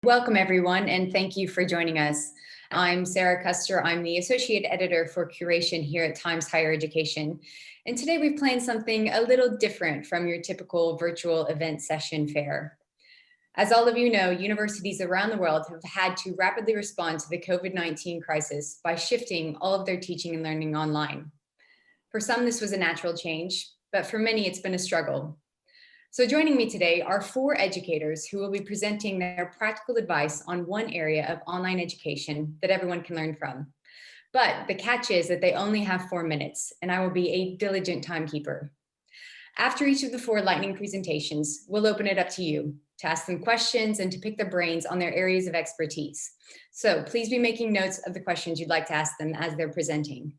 Welcome everyone, and thank you for joining us. I'm Sarah Custer. I'm the Associate Editor for Curation here at Times Higher Education. And today we've planned something a little different from your typical virtual event session fare. As all of you know, universities around the world have had to rapidly respond to the COVID-19 crisis by shifting all of their teaching and learning online. For some, this was a natural change, but for many, it's been a struggle. So joining me today are 4 educators who will be presenting their practical advice on one area of online education that everyone can learn from. But the catch is that they only have 4 minutes, and I will be a diligent timekeeper. After each of the 4 lightning presentations, we'll open it up to you to ask them questions and to pick their brains on their areas of expertise. So please be making notes of the questions you'd like to ask them as they're presenting.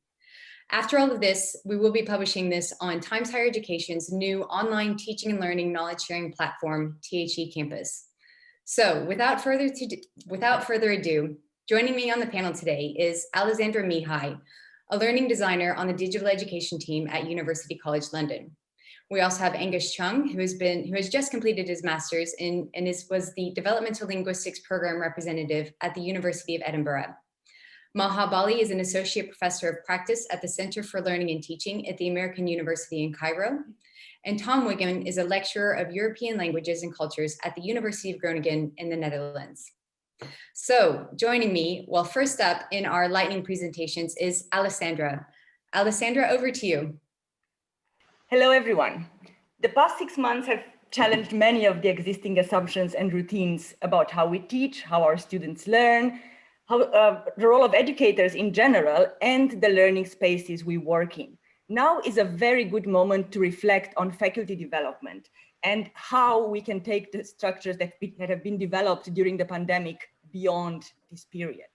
After all of this, we will be publishing this on Times Higher Education's new online teaching and learning knowledge sharing platform, THE Campus. So without further ado, joining me on the panel today is Alessandra Mihai, a learning designer on the digital education team at University College London. We also have Angus Chung, who has just completed his master's and was the developmental linguistics program representative at the University of Edinburgh. Maha Bali is an associate professor of practice at the Center for Learning and Teaching at the American University in Cairo. And Tom Wiggum is a lecturer of European languages and cultures at the University of Groningen in the Netherlands. So joining me, well, first up in our lightning presentations is Alessandra. Alessandra, over to you. Hello, everyone. The past 6 months have challenged many of the existing assumptions and routines about how we teach, how our students learn, the role of educators in general, and the learning spaces we work in. Now is a very good moment to reflect on faculty development and how we can take the structures that have been developed during the pandemic beyond this period.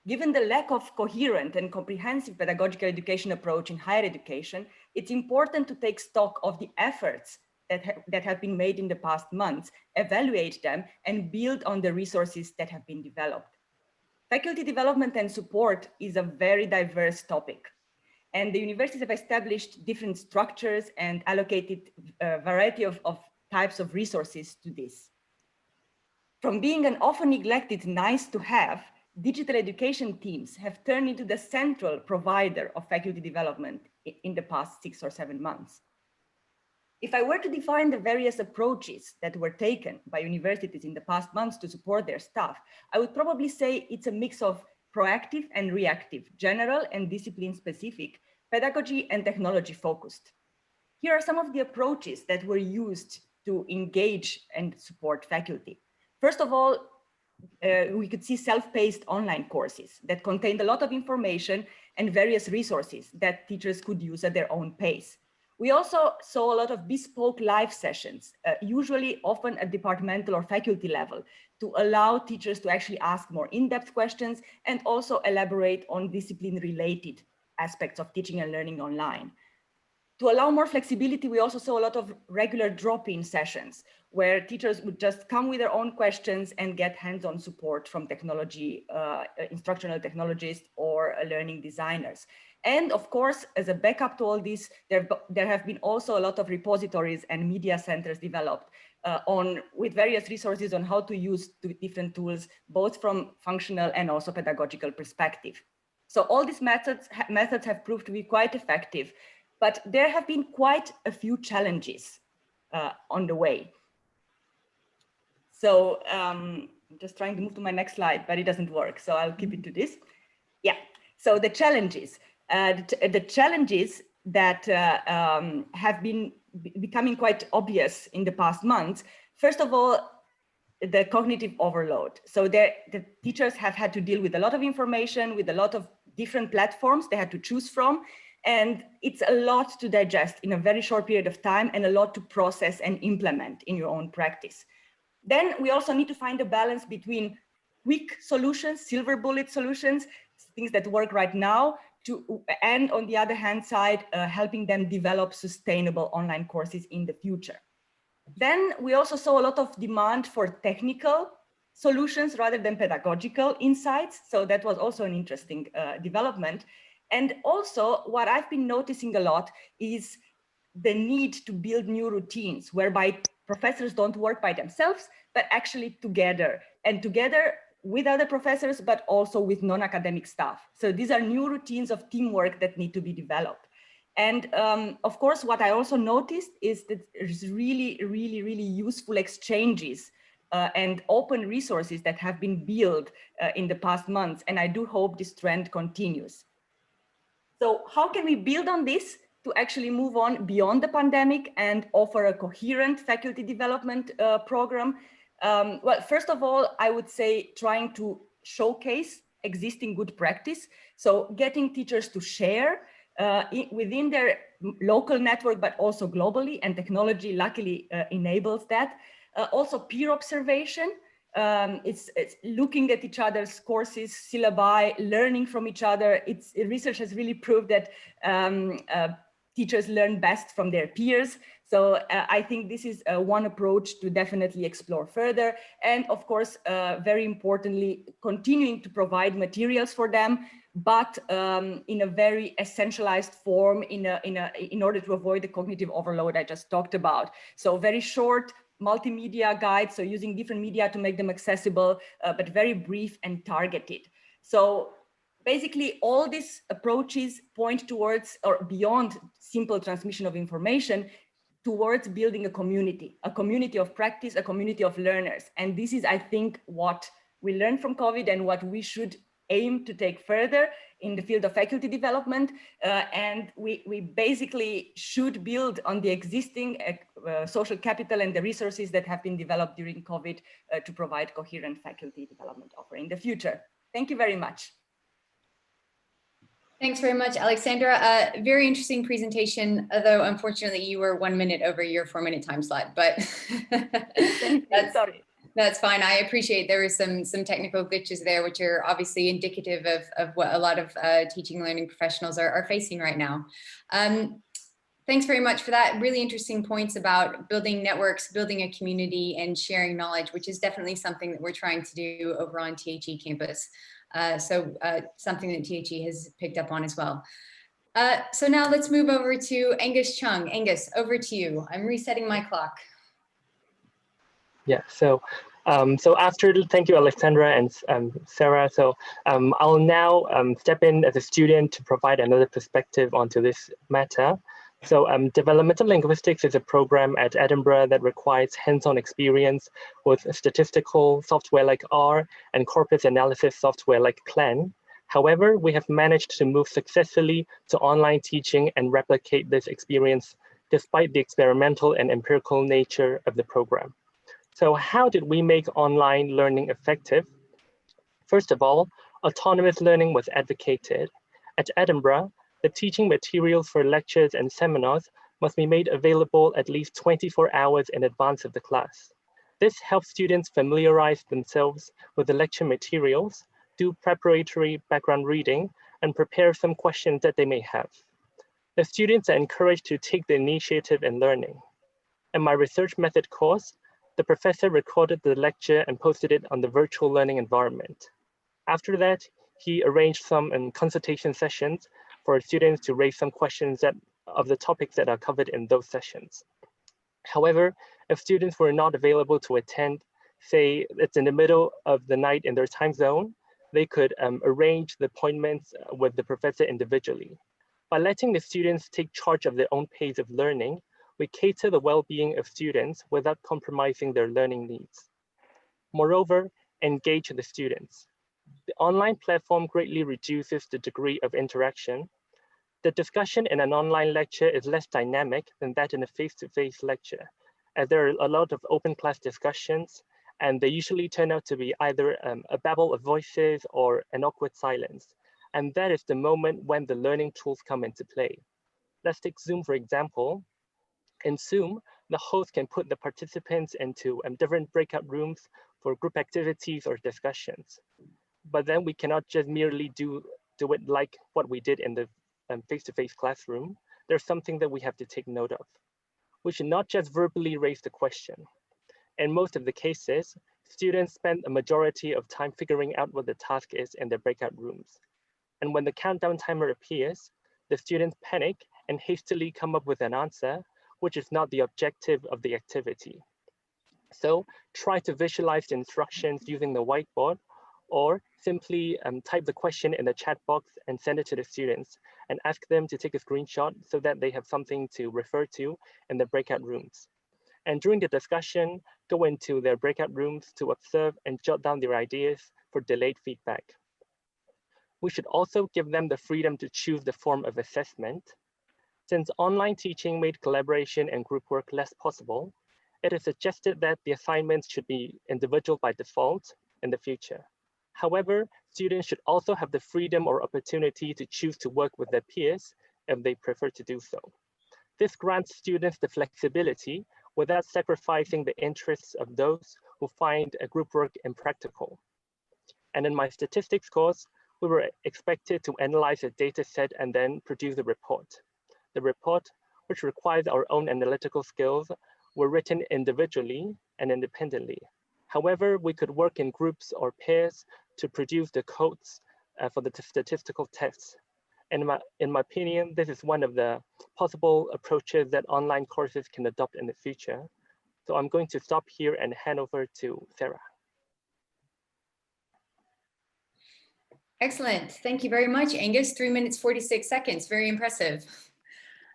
Given the lack of coherent and comprehensive pedagogical education approach in higher education, it's important to take stock of the efforts that have been made in the past months, evaluate them, and build on the resources that have been developed. Faculty development and support is a very diverse topic, and the universities have established different structures and allocated a variety of types of resources to this. From being an often neglected nice to have, digital education teams have turned into the central provider of faculty development in the past 6 or 7 months. If I were to define the various approaches that were taken by universities in the past months to support their staff, I would probably say it's a mix of proactive and reactive, general and discipline-specific, pedagogy and technology-focused. Here are some of the approaches that were used to engage and support faculty. First of all, we could see self-paced online courses that contained a lot of information and various resources that teachers could use at their own pace. We also saw a lot of bespoke live sessions, usually often at departmental or faculty level, to allow teachers to actually ask more in-depth questions and also elaborate on discipline-related aspects of teaching and learning online. To allow more flexibility, we also saw a lot of regular drop-in sessions where teachers would just come with their own questions and get hands-on support from instructional technologists or learning designers. And of course, as a backup to all this, there have been also a lot of repositories and media centers developed with various resources on how to use different tools, both from functional and also pedagogical perspective. So all these methods have proved to be quite effective, but there have been quite a few challenges on the way. So I'm just trying to move to my next slide, but it doesn't work. So I'll keep it to this. Yeah, so the challenges. The challenges that have been becoming quite obvious in the past months. First of all, the cognitive overload. So the teachers have had to deal with a lot of information, with a lot of different platforms they had to choose from. And it's a lot to digest in a very short period of time and a lot to process and implement in your own practice. Then we also need to find a balance between quick solutions, silver bullet solutions, things that work right now, and on the other hand side, helping them develop sustainable online courses in the future. Then we also saw a lot of demand for technical solutions rather than pedagogical insights. So that was also an interesting development. And also what I've been noticing a lot is the need to build new routines whereby professors don't work by themselves, but actually together and together with other professors, but also with non-academic staff. So these are new routines of teamwork that need to be developed. And of course, what I also noticed is that there's really useful exchanges and open resources that have been built in the past months. And I do hope this trend continues. So how can we build on this to actually move on beyond the pandemic and offer a coherent faculty development program? Well, first of all, I would say trying to showcase existing good practice. So getting teachers to share within their local network, but also globally, and technology luckily enables that. Also peer observation. It's looking at each other's courses, syllabi, learning from each other. Research has really proved that teachers learn best from their peers. So I think this is one approach to definitely explore further. And of course, very importantly, continuing to provide materials for them, but in a very essentialized form in order to avoid the cognitive overload I just talked about. So very short multimedia guides, so using different media to make them accessible, but very brief and targeted. So basically all these approaches point towards, or beyond simple transmission of information, towards building a community of practice, a community of learners. And this is, I think, what we learned from COVID and what we should aim to take further in the field of faculty development. And we basically should build on the existing social capital and the resources that have been developed during COVID to provide coherent faculty development offer in the future. Thank you very much. Thanks very much, Alexandra. Very interesting presentation, although unfortunately you were 1 minute over your 4-minute time slot, but sorry. That's fine. I appreciate there were some technical glitches there, which are obviously indicative of what a lot of teaching and learning professionals are facing right now. Thanks very much for that. Really interesting points about building networks, building a community, and sharing knowledge, which is definitely something that we're trying to do over on THE campus. Something that THE has picked up on as well. So now let's move over to Angus Chung. Angus, over to you. I'm resetting my clock. Yeah, so thank you, Alexandra and Sarah. So I'll now step in as a student to provide another perspective onto this matter. So developmental linguistics is a program at Edinburgh that requires hands-on experience with statistical software like R and corpus analysis software like Clen. However, we have managed to move successfully to online teaching and replicate this experience despite the experimental and empirical nature of the program. So how did we make online learning effective? First of all, autonomous learning was advocated. At Edinburgh, the teaching materials for lectures and seminars must be made available at least 24 hours in advance of the class. This helps students familiarize themselves with the lecture materials, do preparatory background reading, and prepare some questions that they may have. The students are encouraged to take the initiative in learning. In my research method course, the professor recorded the lecture and posted it on the virtual learning environment. After that, he arranged some consultation sessions for students to raise some questions of the topics that are covered in those sessions. However, if students were not available to attend, say it's in the middle of the night in their time zone, they could arrange the appointments with the professor individually. By letting the students take charge of their own pace of learning, we cater the well-being of students without compromising their learning needs. Moreover, engage the students. The online platform greatly reduces the degree of interaction. The discussion in an online lecture is less dynamic than that in a face-to-face lecture, as there are a lot of open class discussions, and they usually turn out to be either a babble of voices or an awkward silence. And that is the moment when the learning tools come into play. Let's take Zoom, for example. In Zoom, the host can put the participants into different breakout rooms for group activities or discussions. But then we cannot just merely do it like what we did in the face-to-face classroom. There's something that we have to take note of. We should not just verbally raise the question. In most of the cases, students spend a majority of time figuring out what the task is in their breakout rooms. And when the countdown timer appears, the students panic and hastily come up with an answer, which is not the objective of the activity. So try to visualize the instructions using the whiteboard, or simply type the question in the chat box and send it to the students and ask them to take a screenshot so that they have something to refer to in the breakout rooms. And during the discussion, go into their breakout rooms to observe and jot down their ideas for delayed feedback. We should also give them the freedom to choose the form of assessment. Since online teaching made collaboration and group work less possible, it is suggested that the assignments should be individual by default in the future. However, students should also have the freedom or opportunity to choose to work with their peers if they prefer to do so. This grants students the flexibility without sacrificing the interests of those who find a group work impractical. And in my statistics course, we were expected to analyze a data set and then produce a report. The report, which requires our own analytical skills, were written individually and independently. However, we could work in groups or pairs to produce the codes for the statistical tests. In my opinion, this is one of the possible approaches that online courses can adopt in the future. So I'm going to stop here and hand over to Sarah. Excellent. Thank you very much, Angus. 3 minutes, 46 seconds. Very impressive.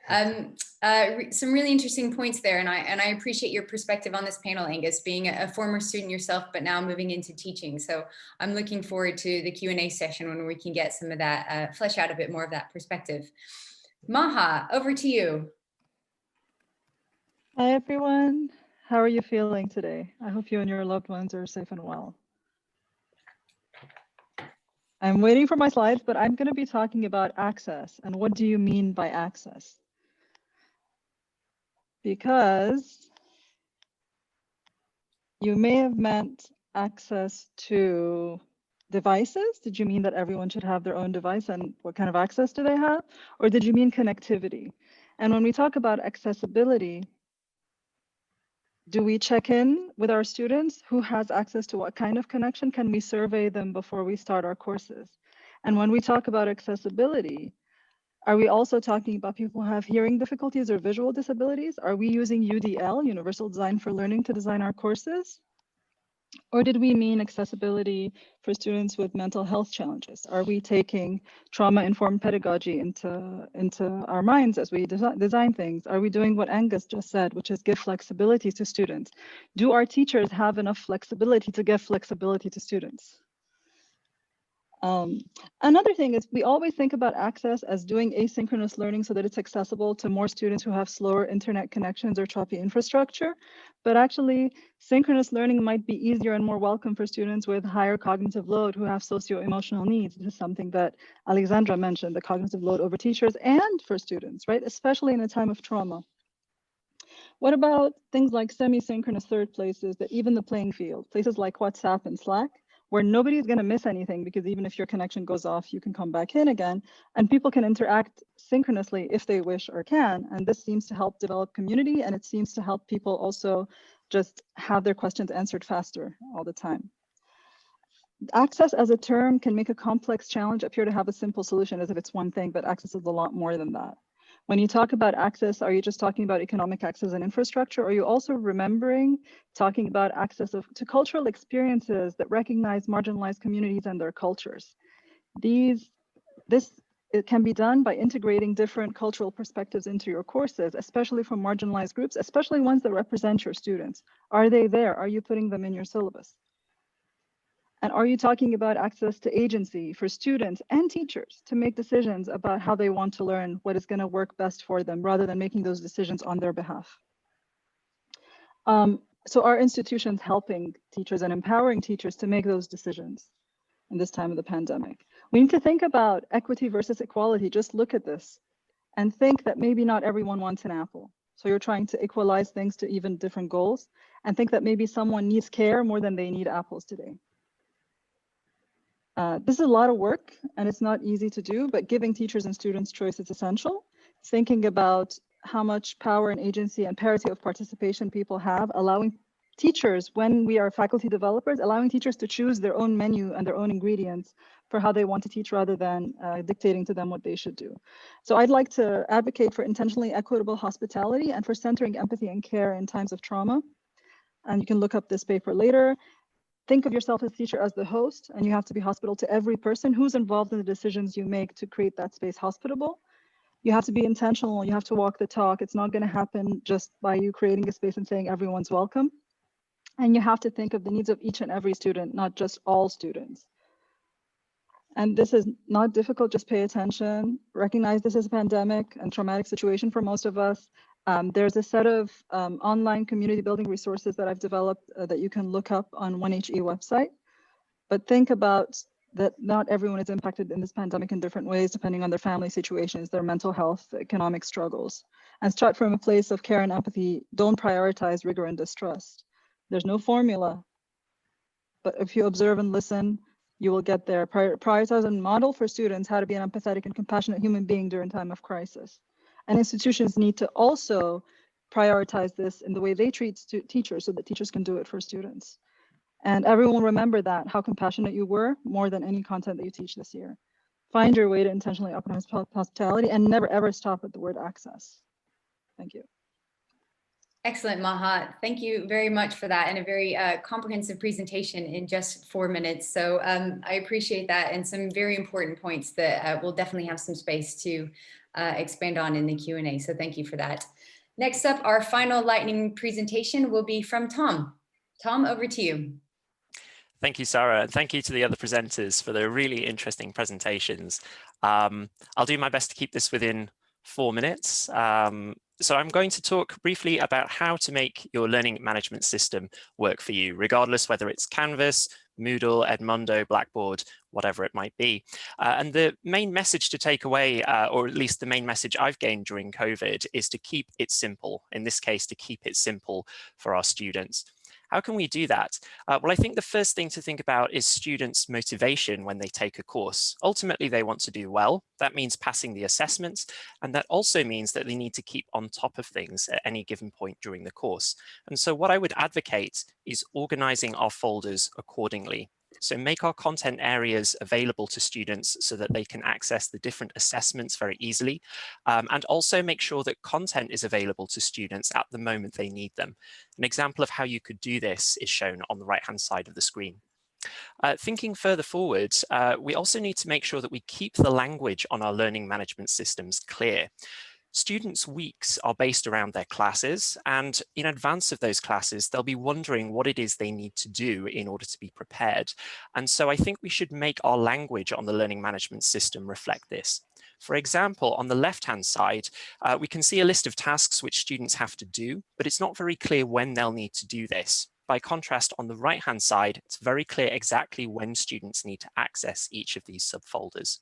Some really interesting points there, and I appreciate your perspective on this panel, Angus, being a former student yourself, but now moving into teaching. So I'm looking forward to the Q&A session when we can get some of that, flesh out a bit more of that perspective. Maha, over to you. Hi, everyone. How are you feeling today? I hope you and your loved ones are safe and well. I'm waiting for my slides, but I'm going to be talking about access. And what do you mean by access? Because you may have meant access to devices. Did you mean that everyone should have their own device, and what kind of access do they have? Or did you mean connectivity? And when we talk about accessibility, do we check in with our students who has access to what kind of connection? Can we survey them before we start our courses? And when we talk about accessibility, are we also talking about people who have hearing difficulties or visual disabilities? Are we using UDL, Universal Design for Learning, to design our courses? Or did we mean accessibility for students with mental health challenges? Are we taking trauma-informed pedagogy into our minds as we design things? Are we doing what Angus just said, which is give flexibility to students? Do our teachers have enough flexibility to give flexibility to students? Another thing is we always think about access as doing asynchronous learning so that it's accessible to more students who have slower internet connections or choppy infrastructure. But actually, synchronous learning might be easier and more welcome for students with higher cognitive load who have socio-emotional needs. This is something that Alexandra mentioned, the cognitive load over teachers and for students, right? Especially in a time of trauma. What about things like semi-synchronous third places that even the playing field, places like WhatsApp and Slack, where nobody's going to miss anything because even if your connection goes off, you can come back in again, and people can interact synchronously if they wish or can. And this seems to help develop community, and it seems to help people also just have their questions answered faster all the time. Access as a term can make a complex challenge appear to have a simple solution as if it's one thing, but access is a lot more than that. When you talk about access, are you just talking about economic access and infrastructure? Or are you also talking about access to cultural experiences that recognize marginalized communities and their cultures? It can be done by integrating different cultural perspectives into your courses, especially for marginalized groups, especially ones that represent your students. Are they there? Are you putting them in your syllabus? And are you talking about access to agency for students and teachers to make decisions about how they want to learn, what is going to work best for them, rather than making those decisions on their behalf? So are institutions helping teachers and empowering teachers to make those decisions in this time of the pandemic? We need to think about equity versus equality. Just look at this and think that maybe not everyone wants an apple. So you're trying to equalize things to even different goals, and think that maybe someone needs care more than they need apples today. This is a lot of work and it's not easy to do, but giving teachers and students choice is essential. Thinking about how much power and agency and parity of participation people have, allowing teachers, when we are faculty developers, allowing teachers to choose their own menu and their own ingredients for how they want to teach rather than dictating to them what they should do. So I'd like to advocate for intentionally equitable hospitality and for centering empathy and care in times of trauma. And you can look up this paper later. Think of yourself as teacher as the host, and you have to be hospitable to every person who's involved in the decisions you make to create that space hospitable. You have to be intentional. You have to walk the talk. It's not going to happen just by you creating a space and saying everyone's welcome. And you have to think of the needs of each and every student, not just all students. And this is not difficult, just pay attention. Recognize this is a pandemic and traumatic situation for most of us. There's a set of online community building resources that I've developed that you can look up on 1HE website. But think about that not everyone is impacted in this pandemic in different ways, depending on their family situations, their mental health, economic struggles. And start from a place of care and empathy. Don't prioritize rigor and distrust. There's no formula, but if you observe and listen, you will get there. Prioritize and model for students how to be an empathetic and compassionate human being during time of crisis. And institutions need to also prioritize this in the way they treat teachers so that teachers can do it for students. And everyone will remember that, how compassionate you were more than any content that you teach this year. Find your way to intentionally open hospitality and never ever stop at the word access. Thank you. Excellent, Maha. Thank you very much for that and a very comprehensive presentation in just 4 minutes. So I appreciate that and some very important points that we'll definitely have some space to expand on in the Q&A. So thank you for that. Next up, our final lightning presentation will be from Tom. Tom, over to you. Thank you, Sarah, and thank you to the other presenters for their really interesting presentations. I'll do my best to keep this within 4 minutes. So I'm going to talk briefly about how to make your learning management system work for you, regardless whether it's Canvas, Moodle, Edmodo, Blackboard, whatever it might be. And the main message to take away, or at least the main message I've gained during COVID, is to keep it simple. In this case, to keep it simple for our students. How can we do that? Well, I think the first thing to think about is students' motivation when they take a course. Ultimately, they want to do well. That means passing the assessments, and that also means that they need to keep on top of things at any given point during the course. And so what I would advocate is organizing our folders accordingly. So make our content areas available to students so that they can access the different assessments very easily. And also make sure that content is available to students at the moment they need them. An example of how you could do this is shown on the right-hand side of the screen. Thinking further forward, we also need to make sure that we keep the language on our learning management systems clear. Students' weeks are based around their classes, and in advance of those classes, they'll be wondering what it is they need to do in order to be prepared. And so I think we should make our language on the learning management system reflect this. For example, on the left-hand side, we can see a list of tasks which students have to do, but it's not very clear when they'll need to do this. By contrast, on the right-hand side, it's very clear exactly when students need to access each of these subfolders.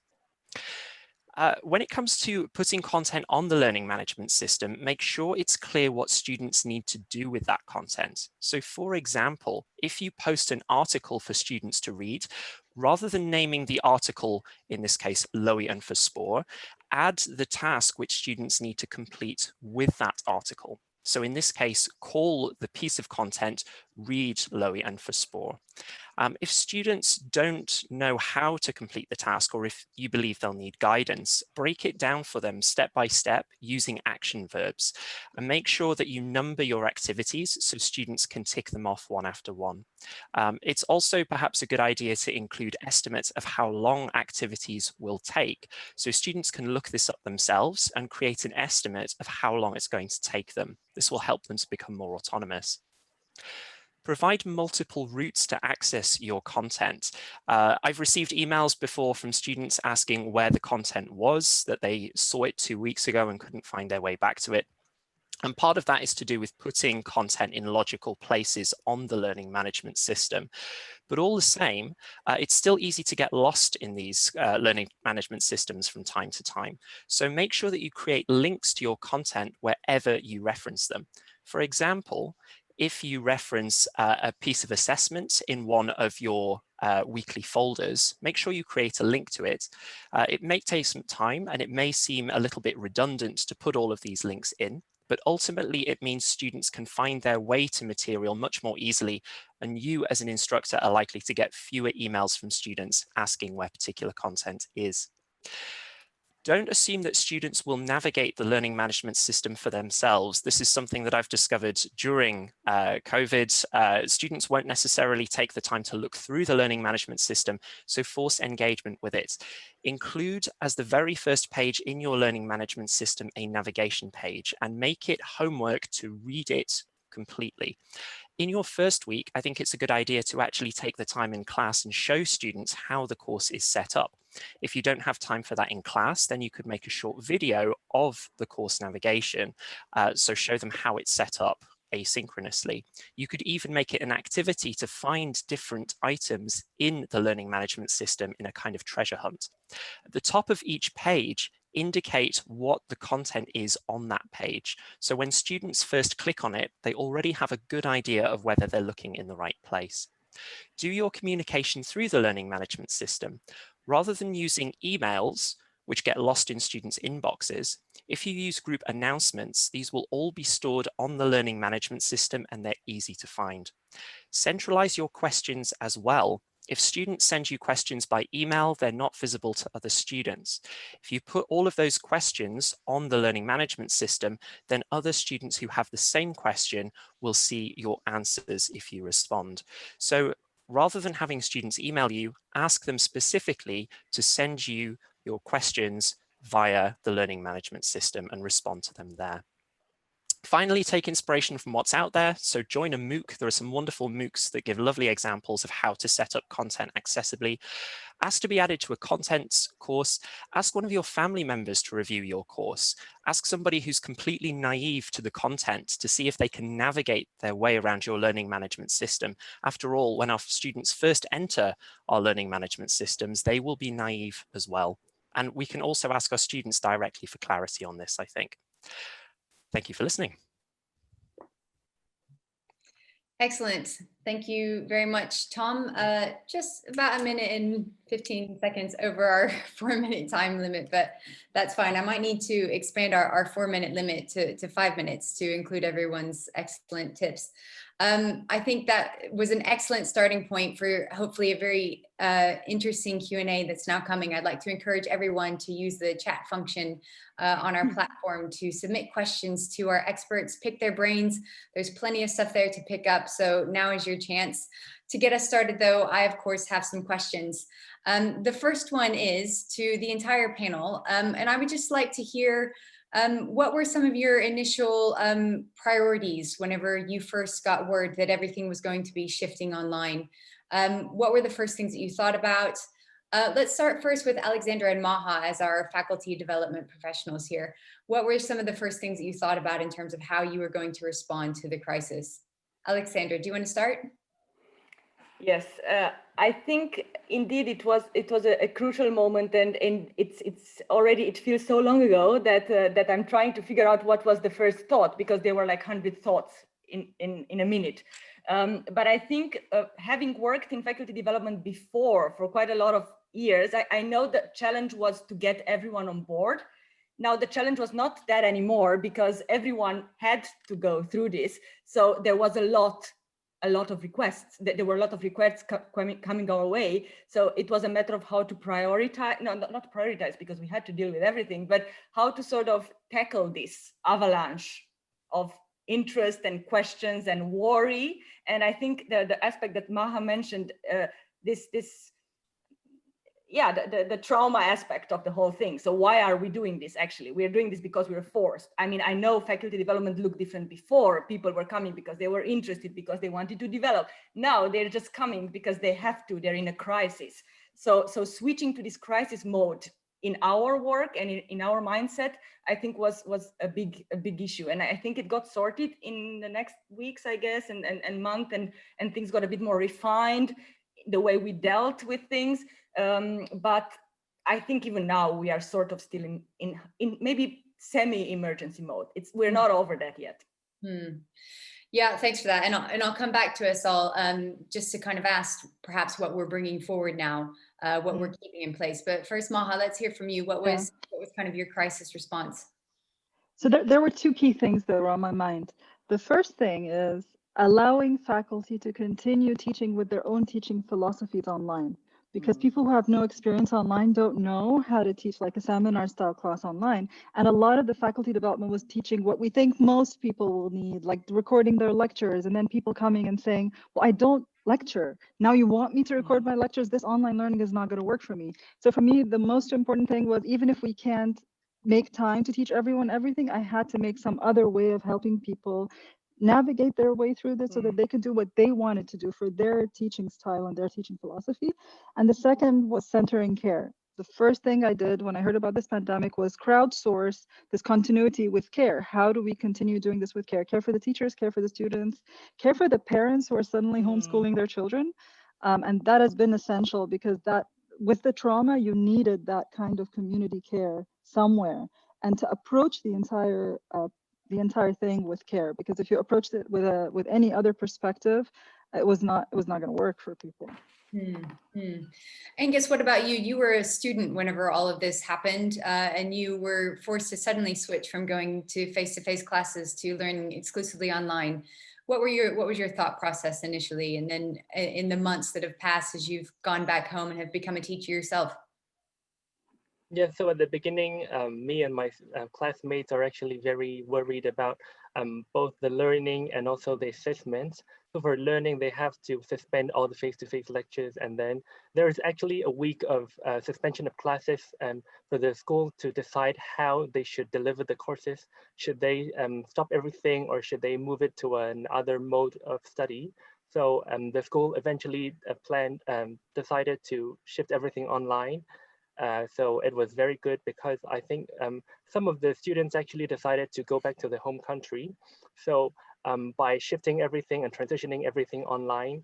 When it comes to putting content on the learning management system, make sure it's clear what students need to do with that content. So for example, if you post an article for students to read, rather than naming the article, in this case, Lowy and Verspor, add the task which students need to complete with that article. So in this case, call the piece of content Read Lowy and Verspor. If students don't know how to complete the task, or if you believe they'll need guidance, break it down for them step by step using action verbs, and make sure that you number your activities so students can tick them off one after one. It's also perhaps a good idea to include estimates of how long activities will take, so students can look this up themselves and create an estimate of how long it's going to take them. This will help them to become more autonomous. Provide multiple routes to access your content. I've received emails before from students asking where the content was, that they saw it 2 weeks ago and couldn't find their way back to it. And part of that is to do with putting content in logical places on the learning management system. But all the same, it's still easy to get lost in these learning management systems from time to time. So make sure that you create links to your content wherever you reference them. For example, if you reference a piece of assessment in one of your weekly folders, make sure you create a link to it. It may take some time and it may seem a little bit redundant to put all of these links in, but ultimately it means students can find their way to material much more easily, and you as an instructor are likely to get fewer emails from students asking where particular content is. Don't assume that students will navigate the learning management system for themselves. This is something that I've discovered during COVID. Students won't necessarily take the time to look through the learning management system, so force engagement with it. Include as the very first page in your learning management system a navigation page and make it homework to read it completely. In your first week, I think it's a good idea to actually take the time in class and show students how the course is set up. If you don't have time for that in class, then you could make a short video of the course navigation. So show them how it's set up asynchronously. You could even make it an activity to find different items in the learning management system in a kind of treasure hunt. At the top of each page, indicate what the content is on that page. So when students first click on it, they already have a good idea of whether they're looking in the right place. Do your communication through the learning management system. Rather than using emails, which get lost in students' inboxes, if you use group announcements, these will all be stored on the learning management system and they're easy to find. Centralize your questions as well. If students send you questions by email, they're not visible to other students. If you put all of those questions on the learning management system, then other students who have the same question will see your answers if you respond. So rather than having students email you, ask them specifically to send you your questions via the learning management system and respond to them there. Finally, take inspiration from what's out there. So join a MOOC. There are some wonderful MOOCs that give lovely examples of how to set up content accessibly. Ask to be added to a content course. Ask one of your family members to review your course. Ask somebody who's completely naive to the content to see if they can navigate their way around your learning management system. After all, when our students first enter our learning management systems, they will be naive as well. And we can also ask our students directly for clarity on this, I think. Thank you for listening. Excellent. Thank you very much, Tom. Just about a minute and 15 seconds over our 4-minute time limit, but that's fine. I might need to expand our 4-minute limit to 5 minutes to include everyone's excellent tips. I think that was an excellent starting point for hopefully a very interesting Q&A that's now coming. I'd like to encourage everyone to use the chat function on our platform to submit questions to our experts, pick their brains. There's plenty of stuff there to pick up. So now is your chance. To get us started though, I of course have some questions. The first one is to the entire panel, and I would just like to hear what were some of your initial priorities whenever you first got word that everything was going to be shifting online? What were the first things that you thought about? Let's start first with Alexandra and Maha as our faculty development professionals here. What were some of the first things that you thought about in terms of how you were going to respond to the crisis? Alexandra, do you want to start? Yes, I think indeed it was a crucial moment, and it's already, it feels so long ago that I'm trying to figure out what was the first thought, because there were like 100 thoughts in a minute. But I think having worked in faculty development before for quite a lot of years, I know the challenge was to get everyone on board. Now the challenge was not that anymore, because everyone had to go through this. So there was a lot of requests. There were a lot of requests coming our way. So it was a matter of how to prioritize, no, not prioritize, because we had to deal with everything, but how to sort of tackle this avalanche of interest and questions and worry. And I think the aspect that Maha mentioned, the trauma aspect of the whole thing. So why are we doing this? Actually, we're doing this because we're forced. I mean, I know faculty development looked different before. People were coming because they were interested, because they wanted to develop. Now they're just coming because they have to, they're in a crisis. So switching to this crisis mode in our work and in our mindset, I think was a big issue. And I think it got sorted in the next weeks, I guess, and month, and things got a bit more refined, the way we dealt with things. But I think even now we are sort of still in maybe semi-emergency mode. We're not over that yet. Yeah, thanks for that. And I'll come back to us all just to kind of ask perhaps what we're bringing forward now, what we're keeping in place. But first, Maha, let's hear from you. What was kind of your crisis response? So there were two key things that were on my mind. The first thing is allowing faculty to continue teaching with their own teaching philosophies online. because people who have no experience online don't know how to teach like a seminar style class online. And a lot of the faculty development was teaching what we think most people will need, like recording their lectures, and then people coming and saying, well, I don't lecture. Now you want me to record my lectures? This online learning is not going to work for me. So for me, the most important thing was, even if we can't make time to teach everyone everything, I had to make some other way of helping people navigate their way through this so that they could do what they wanted to do for their teaching style and their teaching philosophy. And the second was centering care. The first thing I did when I heard about this pandemic was crowdsource this continuity with care. How do we continue doing this with care? Care for the teachers, care for the students, care for the parents who are suddenly homeschooling their children. And that has been essential, because that, with the trauma, you needed that kind of community care somewhere, and to approach the entire thing with care, because if you approached it with any other perspective, it was not going to work for people. Angus, what about you? You were a student whenever all of this happened, and you were forced to suddenly switch from going to face-to-face classes to learning exclusively online. What was your thought process initially, and then in the months that have passed as you've gone back home and have become a teacher yourself? Yeah, so at the beginning, me and my classmates are actually very worried about both the learning and also the assessments. So for learning, they have to suspend all the face-to-face lectures, and then there's actually a week of suspension of classes for the school to decide how they should deliver the courses. Should they stop everything, or should they move it to another mode of study? So the school eventually decided to shift everything online. So it was very good, because I think some of the students actually decided to go back to their home country. So by shifting everything and transitioning everything online,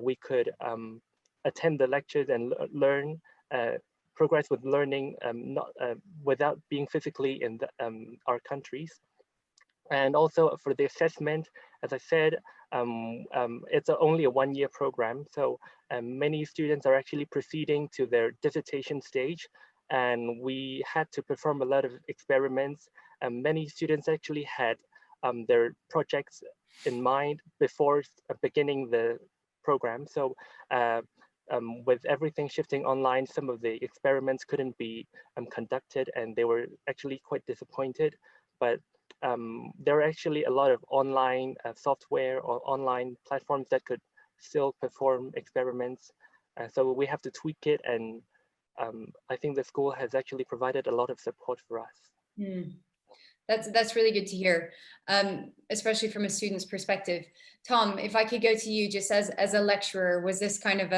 we could attend the lectures and learn, progress with learning without being physically in our countries. And also for the assessment, as I said, it's only a one-year program. So many students are actually proceeding to their dissertation stage, and we had to perform a lot of experiments. Many students actually had their projects in mind before beginning the program. So with everything shifting online, some of the experiments couldn't be conducted, and they were actually quite disappointed. But there are actually a lot of online software or online platforms that could still perform experiments. So we have to tweak it, and I think the school has actually provided a lot of support for us. That's really good to hear, especially from a student's perspective. Tom, if I could go to you just as a lecturer, was this kind of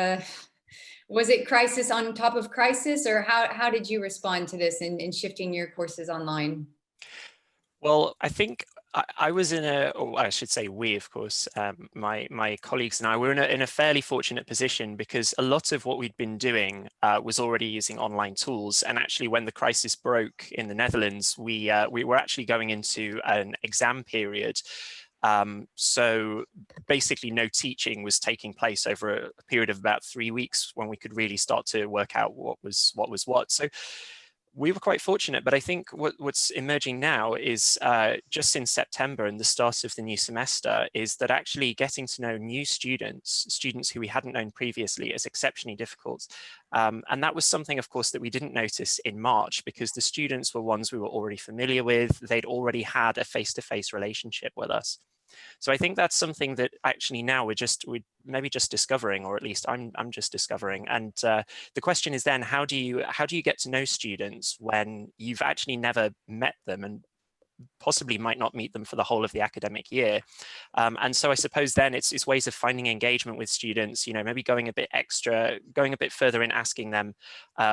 was it crisis on top of crisis, or how did you respond to this in shifting your courses online? Well, I think I was or I should say we, of course, my colleagues and I were in a fairly fortunate position, because a lot of what we'd been doing was already using online tools. And actually, when the crisis broke in the Netherlands, we were actually going into an exam period. So basically no teaching was taking place over a period of about 3 weeks, when we could really start to work out what was what. So we were quite fortunate, but I think what's emerging now is just in September and the start of the new semester, is that actually getting to know new students who we hadn't known previously, is exceptionally difficult. And that was something, of course, that we didn't notice in March, because the students were ones we were already familiar with. They'd already had a face-to-face relationship with us. So I think that's something that actually now we're maybe just discovering, or at least I'm just discovering. And the question is then, how do you get to know students when you've actually never met them, and possibly might not meet them for the whole of the academic year? And so I suppose then it's ways of finding engagement with students, maybe going a bit further in asking them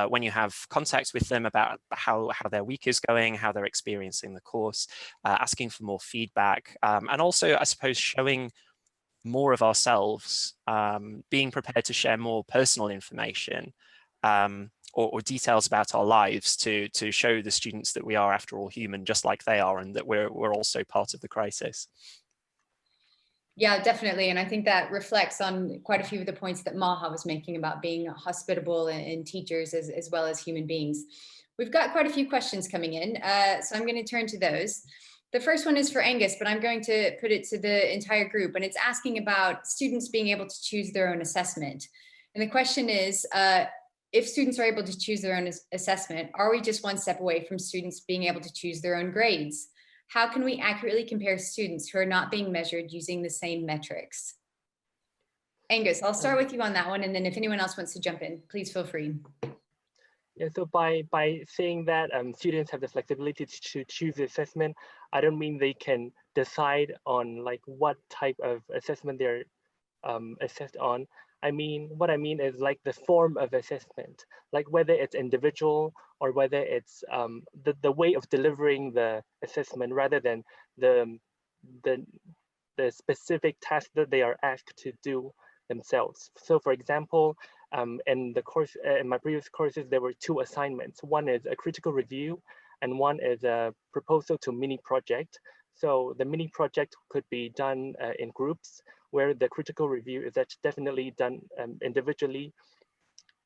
when you have contact with them about how their week is going, how they're experiencing the course, asking for more feedback, and also, I suppose, showing more of ourselves, being prepared to share more personal information, or details about our lives to show the students that we are, after all, human, just like they are, and that we're also part of the crisis. Yeah, definitely. And I think that reflects on quite a few of the points that Maha was making about being hospitable in teachers as well as human beings. We've got quite a few questions coming in, so I'm going to turn to those. The first one is for Angus, but I'm going to put it to the entire group, and it's asking about students being able to choose their own assessment. And the question is, if students are able to choose their own assessment, are we just one step away from students being able to choose their own grades? How can we accurately compare students who are not being measured using the same metrics? Angus, I'll start with you on that one, and then if anyone else wants to jump in, please feel free. Yeah, so by saying that students have the flexibility to choose the assessment, I don't mean they can decide on like what type of assessment they're assessed on. What I mean is like the form of assessment, like whether it's individual or whether it's the way of delivering the assessment rather than the the specific task that they are asked to do themselves. So for example, in the course, in my previous courses, there were two assignments. One is a critical review and one is a proposal to mini project. So the mini project could be done in groups, where the critical review is definitely done individually.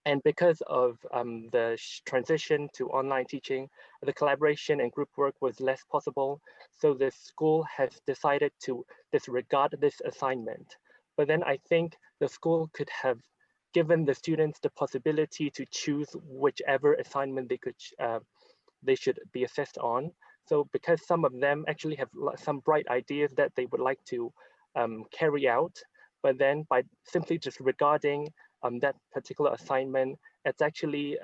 And because of the transition to online teaching, the collaboration and group work was less possible. So the school has decided to disregard this assignment. But then I think the school could have given the students the possibility to choose whichever assignment they should be assessed on. So because some of them actually have some bright ideas that they would like to carry out, but then by simply disregarding that particular assignment, it's actually,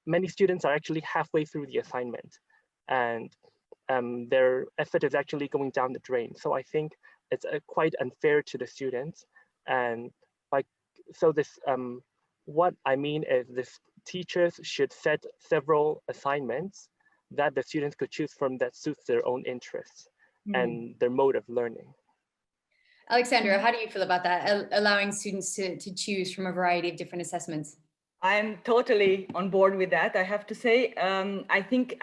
many students are actually halfway through the assignment and their effort is actually going down the drain. So I think it's quite unfair to the students. And so this, what I mean is this teachers should set several assignments that the students could choose from that suits their own interests and their mode of learning. Alexandra, how do you feel about that? Allowing students to choose from a variety of different assessments? I'm totally on board with that. I have to say, I think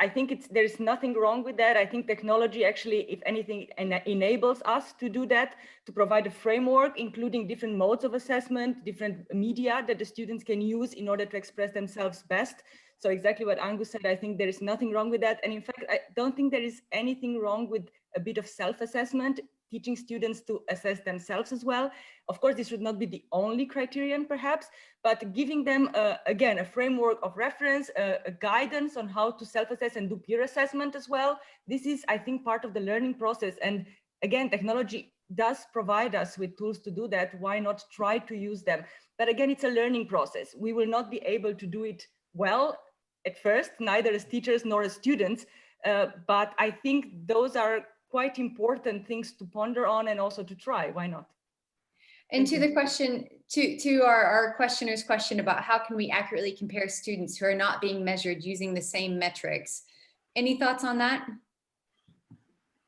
there's nothing wrong with that. I think technology actually, if anything, enables us to do that, to provide a framework, including different modes of assessment, different media that the students can use in order to express themselves best. So exactly what Angus said, I think there is nothing wrong with that. And in fact, I don't think there is anything wrong with a bit of self-assessment, teaching students to assess themselves as well. Of course, this should not be the only criterion perhaps, but giving them, again, a framework of reference, a guidance on how to self-assess and do peer assessment as well. This is, I think, part of the learning process. And again, technology does provide us with tools to do that. Why not try to use them? But again, it's a learning process. We will not be able to do it well at first, neither as teachers nor as students. But I think those are quite important things to ponder on and also to try. Why not? And to the question, to our questioner's question about how can we accurately compare students who are not being measured using the same metrics. Any thoughts on that?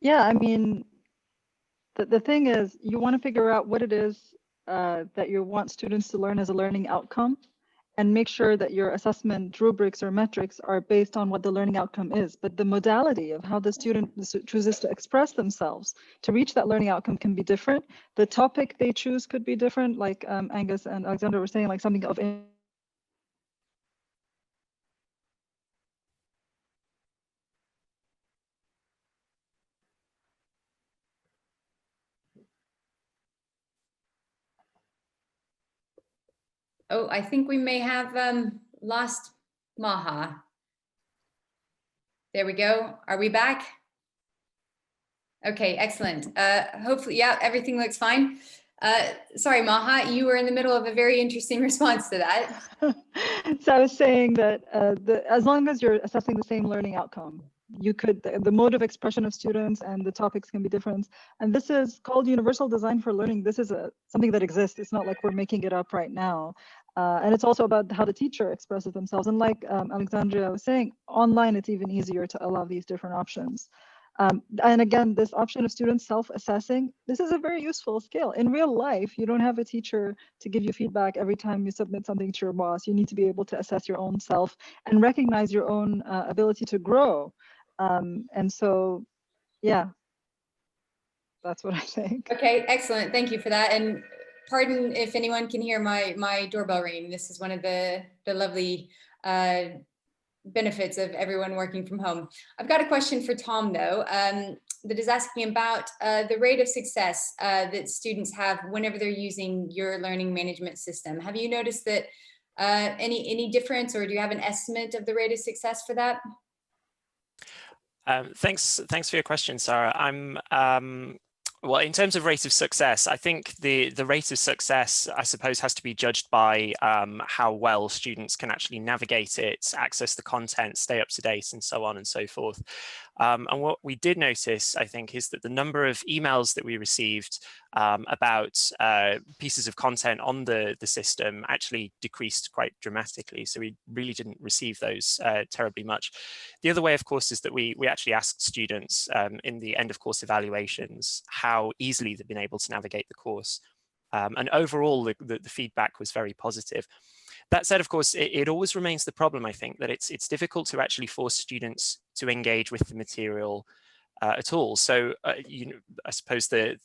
Yeah, I mean, the thing is, you want to figure out what it is that you want students to learn as a learning outcome, and make sure that your assessment rubrics or metrics are based on what the learning outcome is. But the modality of how the student chooses to express themselves to reach that learning outcome can be different. The topic they choose could be different, like Angus and Alexandra were saying, like something of Oh, I think we may have lost Maha. There we go. Are we back? Okay, excellent. Hopefully, yeah, everything looks fine. Sorry, Maha, you were in the middle of a very interesting response to that. So I was saying that as long as you're assessing the same learning outcome, you could, the mode of expression of students and the topics can be different. And this is called universal design for learning. This is something that exists. It's not like we're making it up right now. And it's also about how the teacher expresses themselves. And like Alexandria was saying, online, it's even easier to allow these different options. And again, this option of students self-assessing, this is a very useful skill. In real life, you don't have a teacher to give you feedback every time you submit something to your boss. You need to be able to assess your own self and recognize your own ability to grow. And so, yeah, that's what I think. Okay, excellent. Thank you for that. And pardon if anyone can hear my doorbell ring. This is one of the lovely benefits of everyone working from home. I've got a question for Tom though, that is asking about the rate of success that students have whenever they're using your learning management system. Have you noticed that Any difference, or do you have an estimate of the rate of success for that? Thanks for your question, Sarah. Well, in terms of rate of success, I think the rate of success, I suppose, has to be judged by how well students can actually navigate it, access the content, stay up to date, and so on and so forth. And what we did notice, I think, is that the number of emails that we received about pieces of content on the system actually decreased quite dramatically. So we really didn't receive those terribly much. The other way, of course, is that we actually asked students in the end of course evaluations how easily they've been able to navigate the course. And overall, the feedback was very positive. That said, of course, it always remains the problem, I think, that it's difficult to actually force students to engage with the material at all. So, I suppose the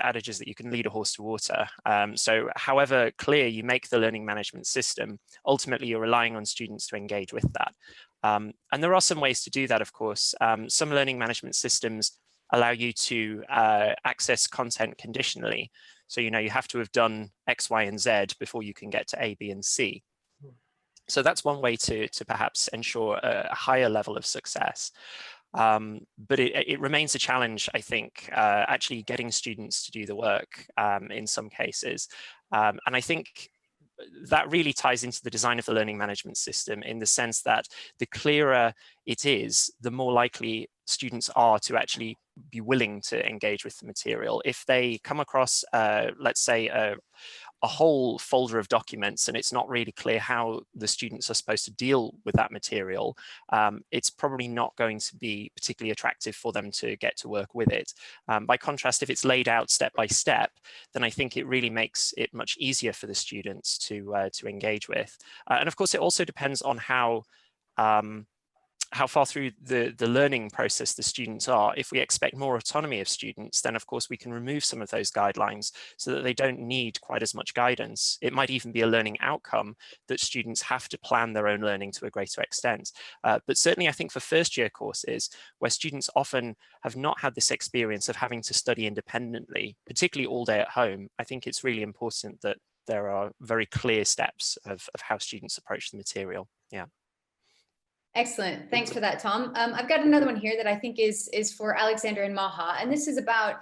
adage is that you can lead a horse to water. So however clear you make the learning management system, ultimately you're relying on students to engage with that. And there are some ways to do that, of course. Some learning management systems allow you to access content conditionally. So, you have to have done X, Y, and Z before you can get to A, B, and C. So that's one way to perhaps ensure a higher level of success. But it remains a challenge, I think, actually getting students to do the work in some cases. And I think that really ties into the design of the learning management system, in the sense that the clearer it is, the more likely students are to actually be willing to engage with the material. If they come across, let's say, a whole folder of documents and it's not really clear how the students are supposed to deal with that material, it's probably not going to be particularly attractive for them to get to work with it. By contrast, if it's laid out step by step, then I think it really makes it much easier for the students to engage with. And of course, it also depends on how far through the learning process the students are. If we expect more autonomy of students, then of course we can remove some of those guidelines so that they don't need quite as much guidance. It might even be a learning outcome that students have to plan their own learning to a greater extent. But certainly I think for first year courses, where students often have not had this experience of having to study independently, particularly all day at home, I think it's really important that there are very clear steps of how students approach the material. Yeah. Excellent. Thanks for that, Tom. I've got another one here that I think is for Alexandra and Maha, and this is about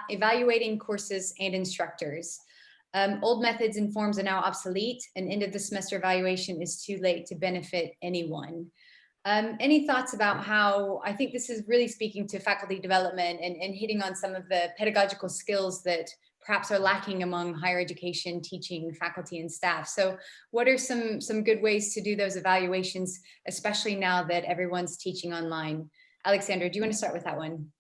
evaluating courses and instructors. Old methods and forms are now obsolete, and end of the semester evaluation is too late to benefit anyone. Any thoughts about how, I think this is really speaking to faculty development and hitting on some of the pedagogical skills that perhaps are lacking among higher education teaching faculty and staff. So what are some good ways to do those evaluations, especially now that everyone's teaching online? Alexandra, do you want to start with that one?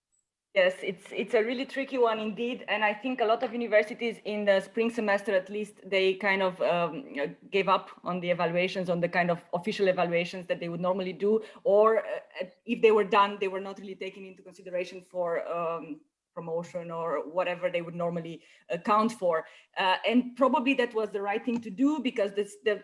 Yes, it's a really tricky one indeed. And I think a lot of universities in the spring semester, at least, they kind of gave up on the evaluations, on the kind of official evaluations that they would normally do. Or if they were done, they were not really taken into consideration for promotion or whatever they would normally account for. And probably that was the right thing to do, because the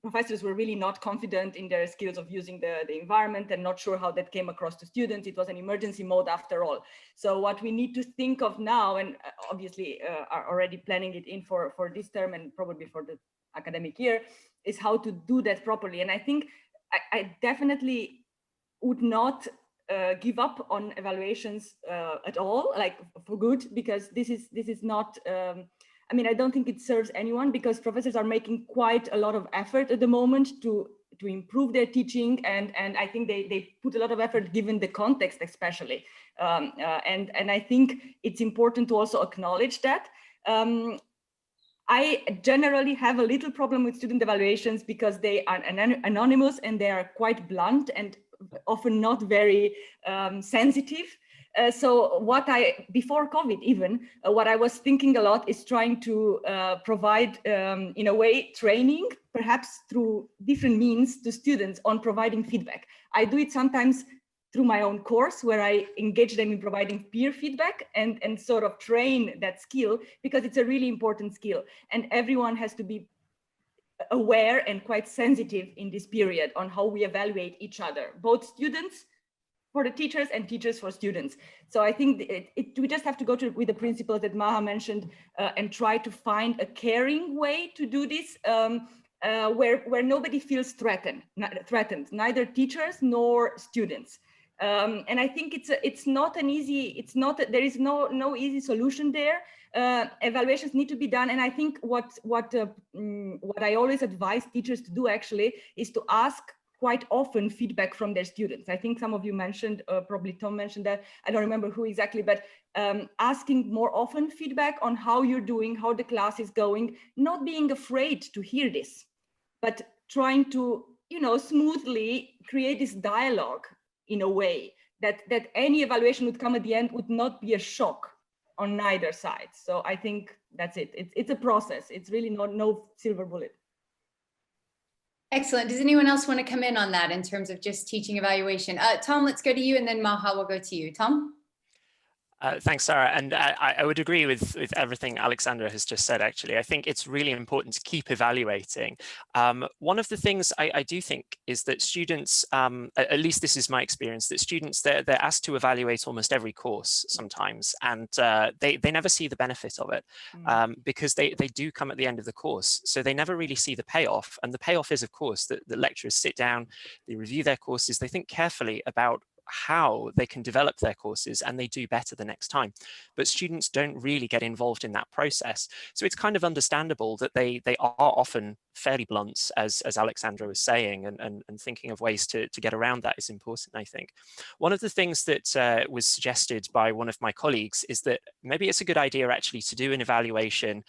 professors were really not confident in their skills of using the environment and not sure how that came across to students. It was an emergency mode after all. So what we need to think of now, and obviously are already planning it in for this term and probably for the academic year, is how to do that properly. And I think I definitely would not give up on evaluations at all, like for good, because this is not, I mean, I don't think it serves anyone, because professors are making quite a lot of effort at the moment to improve their teaching, and I think they put a lot of effort given the context, especially, and I think it's important to also acknowledge that. I generally have a little problem with student evaluations because they are anonymous and they are quite blunt and often not very sensitive. So before COVID even, what I was thinking a lot is trying to provide, in a way, training, perhaps through different means, to students on providing feedback. I do it sometimes through my own course, where I engage them in providing peer feedback and sort of train that skill, because it's a really important skill. And everyone has to be aware and quite sensitive in this period on how we evaluate each other, both students for the teachers and teachers for students. So I think we just have to go with the principles that Maha mentioned and try to find a caring way to do this. where nobody feels threatened, neither teachers nor students. And I think it's not an easy, there is no easy solution there. Evaluations need to be done. And I think what I always advise teachers to do actually is to ask quite often feedback from their students. I think some of you mentioned, probably Tom mentioned that, I don't remember who exactly, but asking more often feedback on how you're doing, how the class is going, not being afraid to hear this, but trying to, smoothly create this dialogue in a way that any evaluation would come at the end would not be a shock on neither side. So I think that's it. It's a process. It's really no silver bullet. Excellent. Does anyone else want to come in on that in terms of just teaching evaluation? Tom, let's go to you, and then Maha will go to you. Tom? Thanks, Sarah. And I would agree with everything Alexandra has just said, actually. I think it's really important to keep evaluating. One of the things I do think is that students, at least this is my experience, that students, they're asked to evaluate almost every course sometimes, and they never see the benefit of it because they do come at the end of the course. So they never really see the payoff. And the payoff is, of course, that the lecturers sit down, they review their courses, they think carefully about how they can develop their courses, and they do better the next time. But students don't really get involved in that process. So it's kind of understandable that they are often fairly blunt, as Alexandra was saying, and thinking of ways to get around that is important, I think. One of the things that was suggested by one of my colleagues is that maybe it's a good idea actually to do an evaluation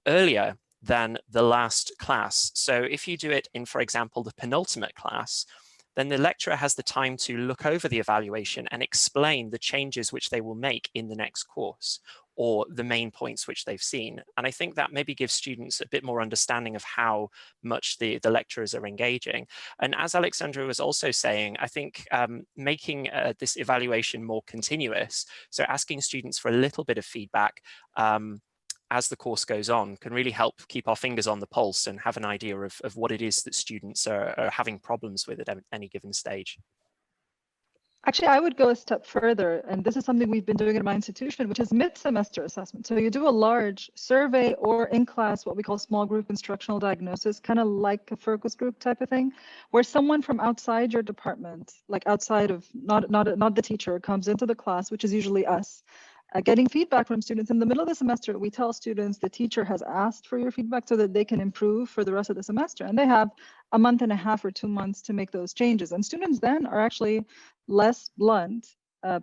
earlier than the last class. So if you do it in, for example, the penultimate class, then the lecturer has the time to look over the evaluation and explain the changes which they will make in the next course, or the main points which they've seen. And I think that maybe gives students a bit more understanding of how much the lecturers are engaging. And as Alexandra was also saying, I think making this evaluation more continuous, so asking students for a little bit of feedback as the course goes on, can really help keep our fingers on the pulse and have an idea of what it is that students are having problems with at any given stage. Actually, I would go a step further, and this is something we've been doing at my institution, which is mid-semester assessment. So you do a large survey or in-class, what we call small group instructional diagnosis, kind of like a focus group type of thing, where someone from outside your department, like outside of, not the teacher, comes into the class, which is usually us, getting feedback from students. In the middle of the semester, we tell students the teacher has asked for your feedback so that they can improve for the rest of the semester. And they have a month and a half or 2 months to make those changes. And students then are actually less blunt,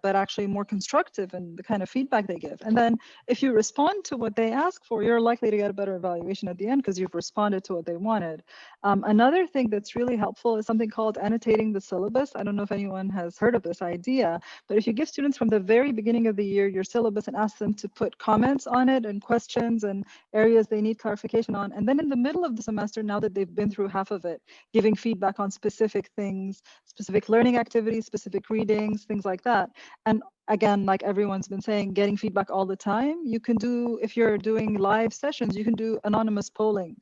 but actually more constructive in the kind of feedback they give. And then if you respond to what they ask for, you're likely to get a better evaluation at the end because you've responded to what they wanted. Another thing that's really helpful is something called annotating the syllabus. I don't know if anyone has heard of this idea, but if you give students from the very beginning of the year your syllabus and ask them to put comments on it and questions and areas they need clarification on, and then in the middle of the semester, now that they've been through half of it, giving feedback on specific things, specific learning activities, specific readings, things like that. And again, like everyone's been saying, getting feedback all the time. You can do, if you're doing live sessions, you can do anonymous polling.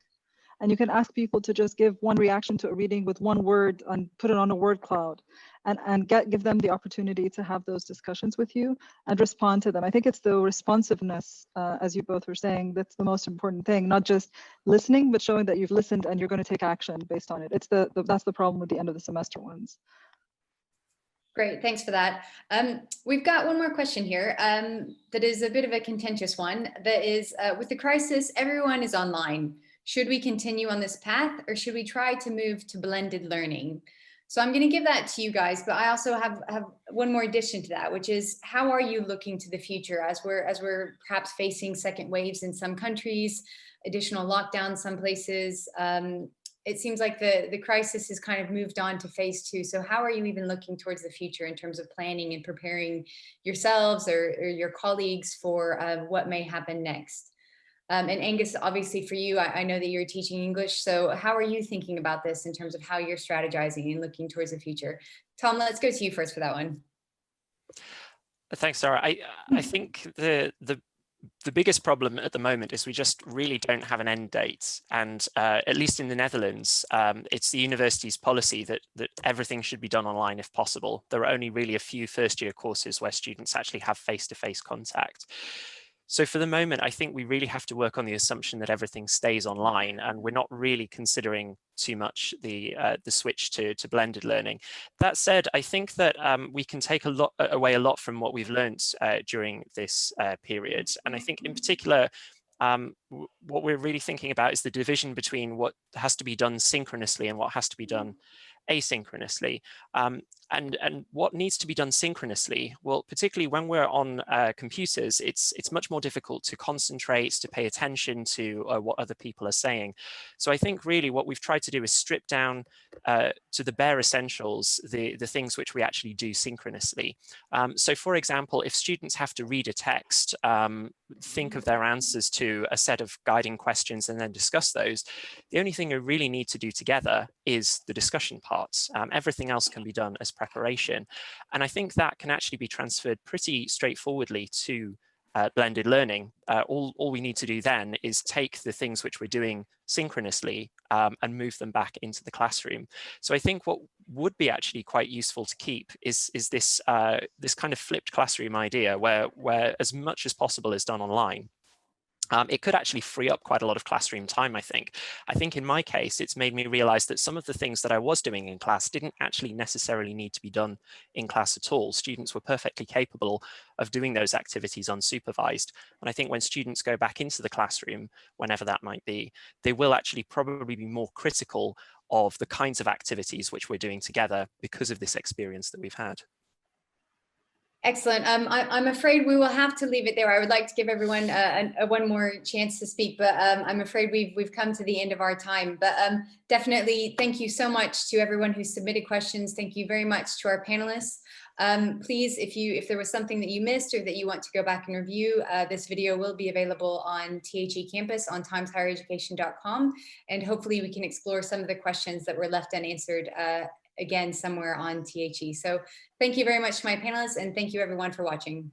And you can ask people to just give one reaction to a reading with one word and put it on a word cloud, and give them the opportunity to have those discussions with you and respond to them. I think it's the responsiveness, as you both were saying, that's the most important thing, not just listening, but showing that you've listened and you're going to take action based on it. It's that's the problem with the end of the semester ones. Great, thanks for that. We've got one more question here that is a bit of a contentious one. That is, with the crisis, everyone is online. Should we continue on this path, or should we try to move to blended learning? So I'm going to give that to you guys, but I also have one more addition to that, which is, how are you looking to the future as we're perhaps facing second waves in some countries, additional lockdowns some places? It seems like the crisis has kind of moved on to phase 2. So how are you even looking towards the future in terms of planning and preparing yourselves or your colleagues for what may happen next? And Angus, obviously for you, I know that you're teaching English. So how are you thinking about this in terms of how you're strategizing and looking towards the future? Tom, let's go to you first for that one. Thanks, Sarah. I think the biggest problem at the moment is we just really don't have an end date. And at least in the Netherlands, it's the university's policy that everything should be done online if possible. There are only really a few first-year courses where students actually have face-to-face contact. So for the moment, I think we really have to work on the assumption that everything stays online, and we're not really considering too much the switch to blended learning. That said, I think that we can take away a lot from what we've learned during this period. And I think in particular, what we're really thinking about is the division between what has to be done synchronously and what has to be done asynchronously. And what needs to be done synchronously? Well, particularly when we're on computers, it's much more difficult to concentrate, to pay attention to what other people are saying. So I think really what we've tried to do is strip down to the bare essentials, the things which we actually do synchronously. So for example, if students have to read a text, think of their answers to a set of guiding questions and then discuss those, the only thing we really need to do together is the discussion parts. Everything else can be done as preparation. And I think that can actually be transferred pretty straightforwardly to blended learning. All we need to do then is take the things which we're doing synchronously and move them back into the classroom. So I think what would be actually quite useful to keep is this kind of flipped classroom idea where as much as possible is done online. It could actually free up quite a lot of classroom time, I think. I think in my case, it's made me realize that some of the things that I was doing in class didn't actually necessarily need to be done in class at all. Students were perfectly capable of doing those activities unsupervised. And I think when students go back into the classroom, whenever that might be, they will actually probably be more critical of the kinds of activities which we're doing together because of this experience that we've had. Excellent. I'm afraid we will have to leave it there. I would like to give everyone one more chance to speak, but I'm afraid we've come to the end of our time. But definitely, thank you so much to everyone who submitted questions. Thank you very much to our panelists. Please, if there was something that you missed or that you want to go back and review, this video will be available on THE Campus on timeshighereducation.com, and hopefully we can explore some of the questions that were left unanswered again somewhere on THE. So thank you very much to my panelists, and thank you everyone for watching.